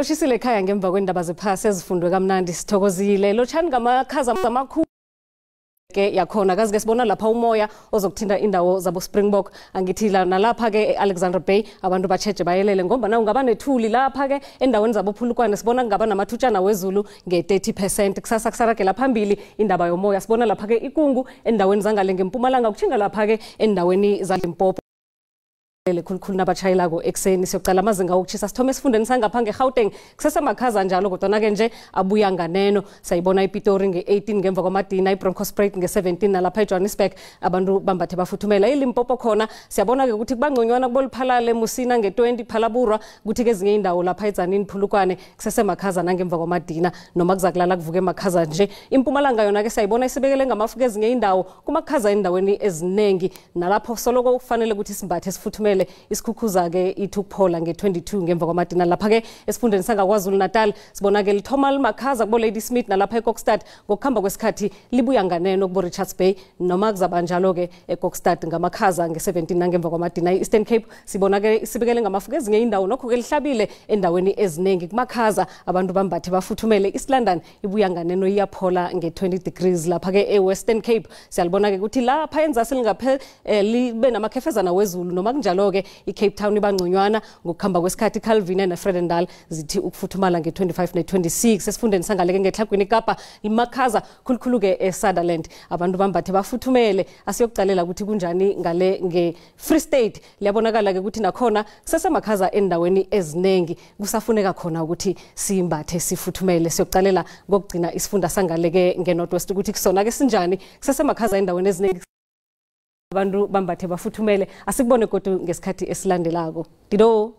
Siloshisile ekhaya ngemva kwendaba zephasi ezifundwe kamnandi sithokozile lotshani ngamakhaza amakhulu ke yakhona kazi ke sibona lapha umoya ozokuthinta indawo zabo Springbok angithi la nalapha ke Alexander Bay abantu batsheje bayelele ngoba na ungaba nethuli lapha ke endaweni zabo phulukwane sibona ngaba namathutshana wezulu nge30% kusasa kusaragela phambili indaba yomoya sibona lapha ke ikungu endaweni zangale ngempumalanga kuchinga lapha ke endaweni zaLimpopo khulukhulu nabachayelako ekseni siyocala amazinga okuchisa sithome sifundeni sangapha ngeGauteng kusesemakhaza njalo kodwa ke nje abuya nganeno sayibona iPitori nge18 ngemva kwamadina iBroncosspruit nge17 nalapha eJohannesburg abantu bambathe bafuthumela iLimpopo khona siyabona ke ukuthi kubangconywana kuboliphalale Musina nge20 phalaburwa ukuthi ke ezinye indawo lapha eZanini phulukwane kusesemakhaza nangemva kwamadina noma kuzakulala kuvuke emakhaza nje impumalanga yona ke sayibona isibekele ngamafuku ezinye indawo kumakhaza endaweni ezinengi nalapho soloko kufanele ukuthi simbathe sifuthumele isikhukhuza ke ithukuphola nge22 ngemva kwamadina lapha ke esifundeni sangakwaZulu Natal sibona ke lithoma limakhaza kubo Lady Smith nalapha eKokstad ngokuhamba kwesikhathi libuya nganeno kubo Richards Bay noma kuzaba njalo ke eKokstad ngamakhaza nge17 nangemva kwamadina eEastern Cape sibona ke isibekele ngamafuku ezinye indawo nokho ke lihlabile endaweni ezinengi kumakhaza abantu bambathe bafuthumele East London ibuya nganeno iyaphola nge20 degrees lapha ke eWestern Cape siyalibona ke ukuthi lapha enza silingaphe libe namakhefezana wezulu noma kunjalo ke iCape Town ibangconywana ngokuhamba kwesikhathi Calvin na Fredendal zithi ukufuthumala nge25 ne26 esifundeni sangaleke ngehlagwini eKapa limakhaza khulukhulu ke eSutherland abantu bambathe bafuthumele asiyokucalela ukuthi kunjani ngale ngeFree State liyabonakala ke ukuthi nakhona kusesemakhaza endaweni ezinengi kusafuneka khona ukuthi simbathe sifuthumele siyokucalela ngokugcina isifunda sangaleke ngeNorthwest ukuthi kusona ke sinjani kusesemakhaza endaweni ezinengi abantu bambathe bafuthumele asikubone kodwa ngesikhathi esilandelako dido